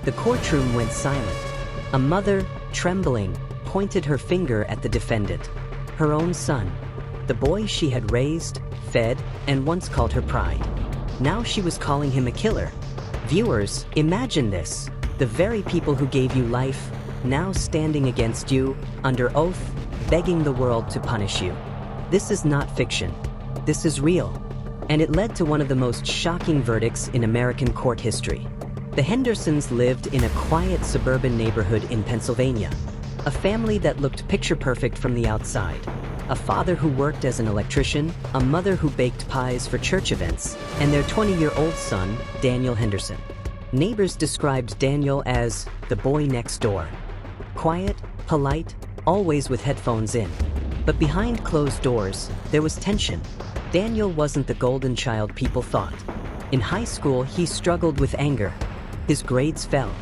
The courtroom went silent. A mother, trembling, pointed her finger at the defendant. Her own son. The boy she had raised, fed, and once called her pride. Now she was calling him a killer. Viewers, imagine this. The very people who gave you life, now standing against you, under oath, begging the world to punish you. This is not fiction. This is real. And it led to one of the most shocking verdicts in American court history. The Hendersons lived in a quiet suburban neighborhood in Pennsylvania. A family that looked picture-perfect from the outside. A father who worked as an electrician, a mother who baked pies for church events, and their 20-year-old son, Daniel Henderson. Neighbors described Daniel as the boy next door. Quiet, polite, always with headphones in. But behind closed doors, there was tension. Daniel wasn't the golden child people thought. In high school, he struggled with anger. His grades fell.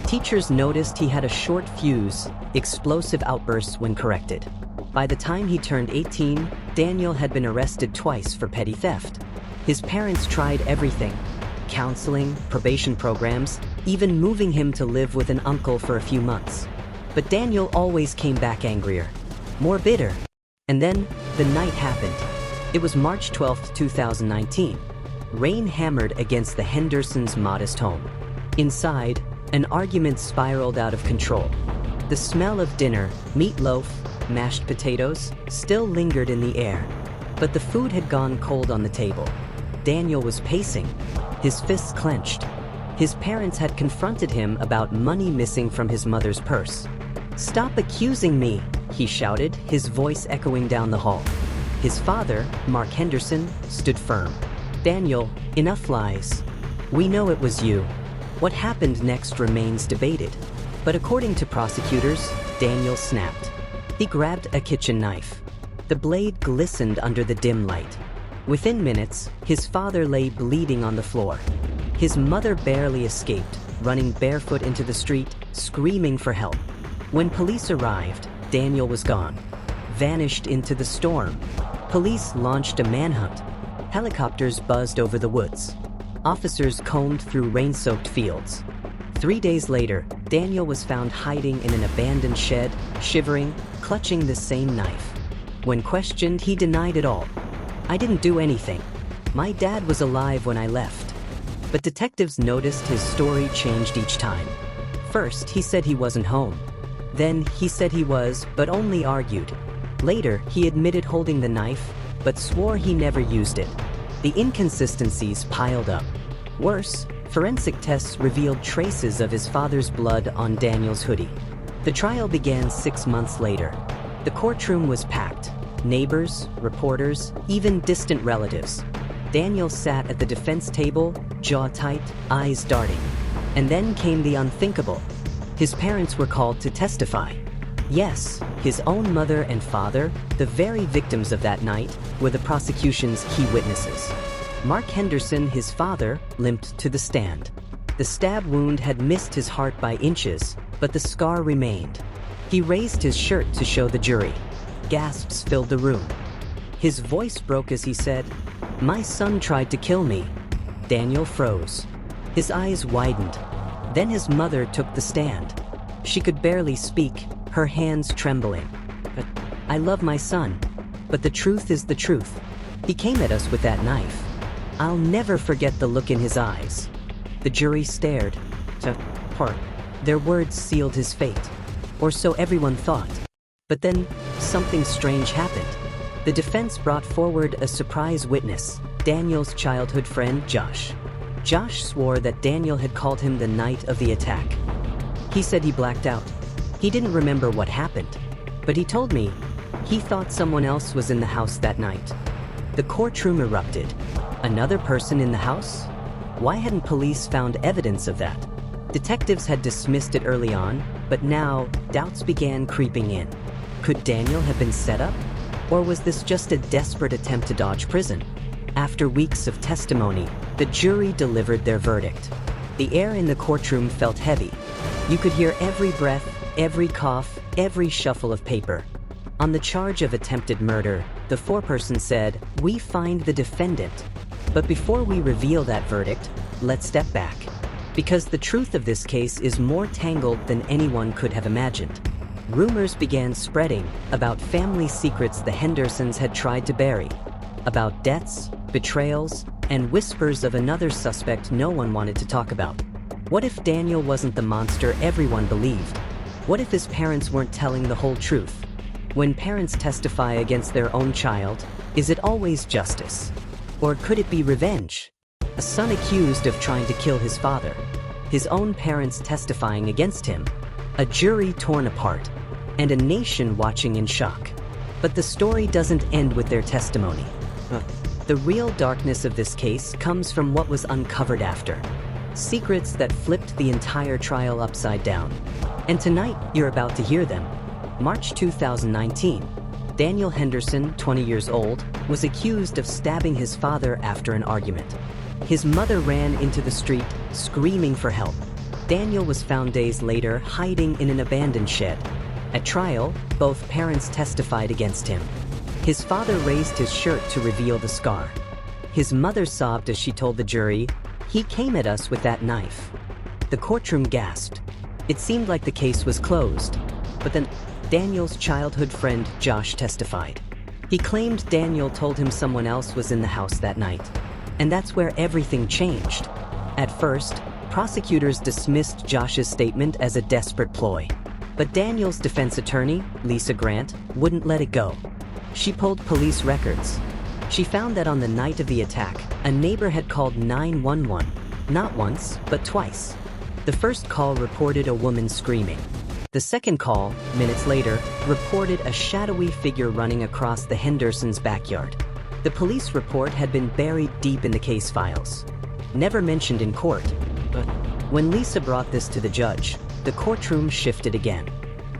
Teachers noticed he had a short fuse, explosive outbursts when corrected. By the time he turned 18, Daniel had been arrested twice for petty theft. His parents tried everything: counseling, probation programs, even moving him to live with an uncle for a few months. But Daniel always came back angrier, more bitter. And then, the night happened. It was March 12, 2019. Rain hammered against the Hendersons' modest home. Inside, an argument spiraled out of control. The smell of dinner, meatloaf, mashed potatoes, still lingered in the air. But the food had gone cold on the table. Daniel was pacing, his fists clenched. His parents had confronted him about money missing from his mother's purse. "Stop accusing me," he shouted, his voice echoing down the hall. His father, Mark Henderson, stood firm. "Daniel, enough lies. We know it was you." What happened next remains debated. But according to prosecutors, Daniel snapped. He grabbed a kitchen knife. The blade glistened under the dim light. Within minutes, his father lay bleeding on the floor. His mother barely escaped, running barefoot into the street, screaming for help. When police arrived, Daniel was gone, vanished into the storm. Police launched a manhunt. Helicopters buzzed over the woods. Officers combed through rain-soaked fields. 3 days later, Daniel was found hiding in an abandoned shed, shivering, clutching the same knife. When questioned, he denied it all. "I didn't do anything. My dad was alive when I left." But detectives noticed his story changed each time. First, he said he wasn't home. Then, he said he was, but only argued. Later, he admitted holding the knife, but swore he never used it. The inconsistencies piled up. Worse, forensic tests revealed traces of his father's blood on Daniel's hoodie. The trial began 6 months later. The courtroom was packed. Neighbors, reporters, even distant relatives. Daniel sat at the defense table, jaw tight, eyes darting. And then came the unthinkable. His parents were called to testify. Yes, his own mother and father, the very victims of that night, were the prosecution's key witnesses. Mark Henderson, his father, limped to the stand. The stab wound had missed his heart by inches, but the scar remained. He raised his shirt to show the jury. Gasps filled the room. His voice broke as he said, "My son tried to kill me." Daniel froze. His eyes widened. Then his mother took the stand. She could barely speak, her hands trembling. "I love my son, but the truth is the truth. He came at us with that knife." I'll never forget the look in his eyes. The jury stared. Their words sealed his fate. Or so everyone thought. But then, something strange happened. The defense brought forward a surprise witness, Daniel's childhood friend, Josh. Josh swore that Daniel had called him the night of the attack. He said he blacked out. He didn't remember what happened. But he told me he thought someone else was in the house that night. The courtroom erupted. Another person in the house? Why hadn't police found evidence of that? Detectives had dismissed it early on, but now doubts began creeping in. Could Daniel have been set up? Or was this just a desperate attempt to dodge prison? After weeks of testimony, the jury delivered their verdict. The air in the courtroom felt heavy. You could hear every breath, every cough, every shuffle of paper. On the charge of attempted murder, the foreperson said, "We find the defendant." But before we reveal that verdict, let's step back. because the truth of this case is more tangled than anyone could have imagined. Rumors began spreading about family secrets the Hendersons had tried to bury, about deaths, betrayals, and whispers of another suspect no one wanted to talk about. What if Daniel wasn't the monster everyone believed? What if his parents weren't telling the whole truth? When parents testify against their own child, is it always justice? Or could it be revenge? A son accused of trying to kill his father, his own parents testifying against him, a jury torn apart, and a nation watching in shock. But the story doesn't end with their testimony. The real darkness of this case comes from what was uncovered after. Secrets that flipped the entire trial upside down. And tonight, you're about to hear them. March 2019. Daniel Henderson, 20 years old, was accused of stabbing his father after an argument. His mother ran into the street, screaming for help. Daniel was found days later hiding in an abandoned shed. At trial, both parents testified against him. His father raised his shirt to reveal the scar. His mother sobbed as she told the jury, "He came at us with that knife." The courtroom gasped. It seemed like the case was closed. But then, Daniel's childhood friend Josh testified. He claimed Daniel told him someone else was in the house that night. And that's where everything changed. At first, prosecutors dismissed Josh's statement as a desperate ploy. But Daniel's defense attorney, Lisa Grant, wouldn't let it go. She pulled police records. She found that on the night of the attack, a neighbor had called 911, not once, but twice. The first call reported a woman screaming. The second call, minutes later, reported a shadowy figure running across the Hendersons' backyard. The police report had been buried deep in the case files, never mentioned in court. But when Lisa brought this to the judge, the courtroom shifted again.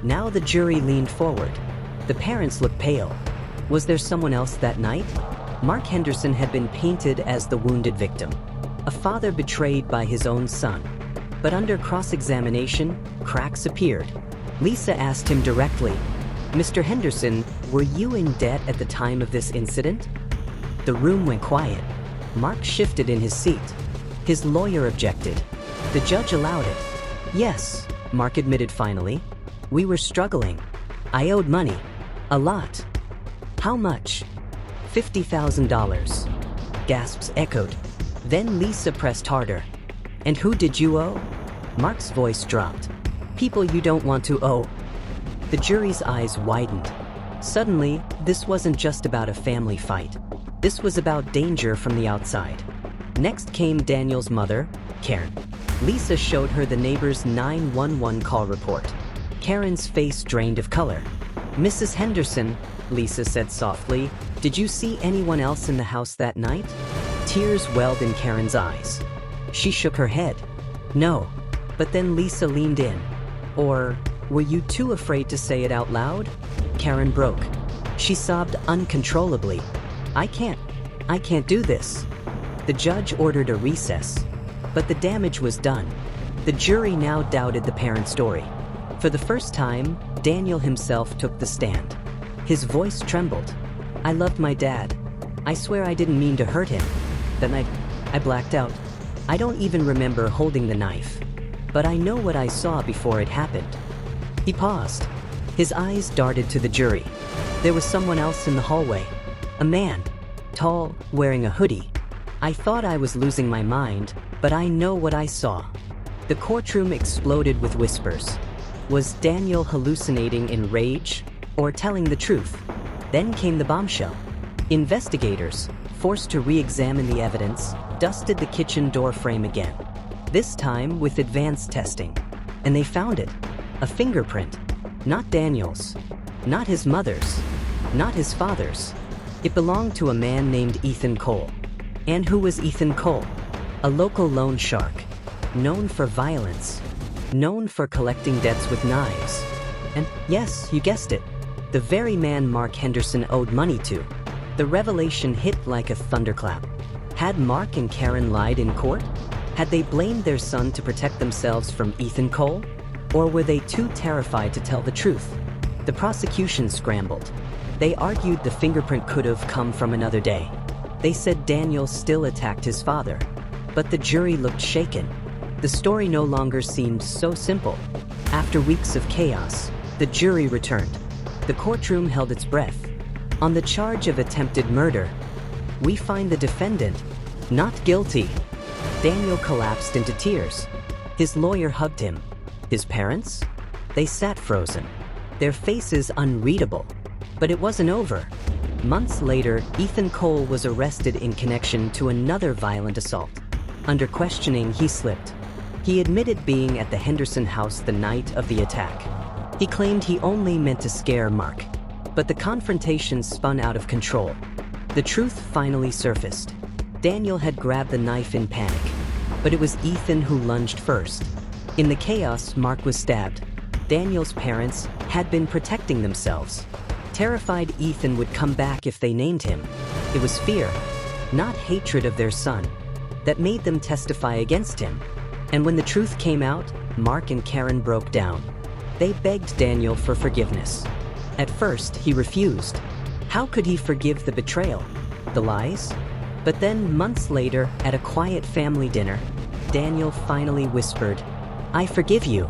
Now the jury leaned forward. The parents looked pale. Was there someone else that night? Mark Henderson had been painted as the wounded victim, a father betrayed by his own son. But under cross-examination, cracks appeared. Lisa asked him directly, "Mr. Henderson, were you in debt at the time of this incident?" The room went quiet. Mark shifted in his seat. His lawyer objected. The judge allowed it. "Yes," Mark admitted finally. "We were struggling. I owed money. A lot." "How much?" $50,000. Gasps echoed. Then Lisa pressed harder. "And who did you owe?" Mark's voice dropped. "People you don't want to owe." The jury's eyes widened. Suddenly, this wasn't just about a family fight. This was about danger from the outside. Next came Daniel's mother, Karen. Lisa showed her the neighbor's 911 call report. Karen's face drained of color. "Mrs. Henderson," Lisa said softly, "did you see anyone else in the house that night?" Tears welled in Karen's eyes. She shook her head. "No." But then Lisa leaned in. "Or were you too afraid to say it out loud?" Karen broke. She sobbed uncontrollably. I can't do this." The judge ordered a recess. But the damage was done. The jury now doubted the parents' story. For the first time, Daniel himself took the stand. His voice trembled. "I loved my dad. I swear I didn't mean to hurt him. That night, I blacked out. I don't even remember holding the knife. But I know what I saw before it happened." He paused. His eyes darted to the jury. There was someone else in the hallway. A man, tall, wearing a hoodie. "I thought I was losing my mind, but I know what I saw." The courtroom exploded with whispers. Was Daniel hallucinating in rage or telling the truth? Then came the bombshell. Investigators, forced to re-examine the evidence, dusted the kitchen door frame again. This time with advanced testing. And they found it. A fingerprint. Not Daniel's. Not his mother's. Not his father's. It belonged to a man named Ethan Cole. And who was Ethan Cole? A local loan shark. Known for violence. Known for collecting debts with knives. And yes, you guessed it. The very man Mark Henderson owed money to. The revelation hit like a thunderclap. Had Mark and Karen lied in court? Had they blamed their son to protect themselves from Ethan Cole? Or were they too terrified to tell the truth? The prosecution scrambled. They argued the fingerprint could have come from another day. They said Daniel still attacked his father. But the jury looked shaken. The story no longer seemed so simple. After weeks of chaos, the jury returned. The courtroom held its breath. On the charge of attempted murder, we find the defendant not guilty. Daniel collapsed into tears. His lawyer hugged him. His parents? They sat frozen, their faces unreadable. But it wasn't over. Months later, Ethan Cole was arrested in connection to another violent assault. Under questioning, he slipped. He admitted being at the Henderson house the night of the attack. He claimed he only meant to scare Mark. But the confrontation spun out of control. The truth finally surfaced. Daniel had grabbed the knife in panic, but it was Ethan who lunged first. In the chaos, Mark was stabbed. Daniel's parents had been protecting themselves. Terrified Ethan would come back if they named him. It was fear, not hatred of their son, that made them testify against him. And when the truth came out, Mark and Karen broke down. They begged Daniel for forgiveness. At first, he refused. How could he forgive the betrayal, the lies? But then, months later, at a quiet family dinner, Daniel finally whispered, "I forgive you."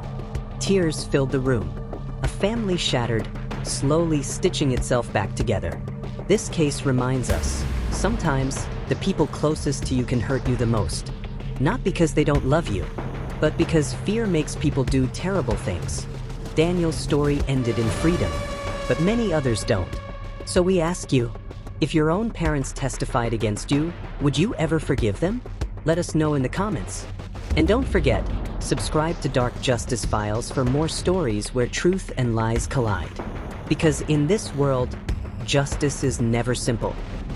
Tears filled the room. A family shattered, slowly stitching itself back together. This case reminds us, sometimes the people closest to you can hurt you the most. Not because they don't love you, but because fear makes people do terrible things. Daniel's story ended in freedom, but many others don't. So we ask you, if your own parents testified against you, would you ever forgive them? Let us know in the comments. And don't forget, subscribe to Dark Justice Files for more stories where truth and lies collide. Because in this world, justice is never simple.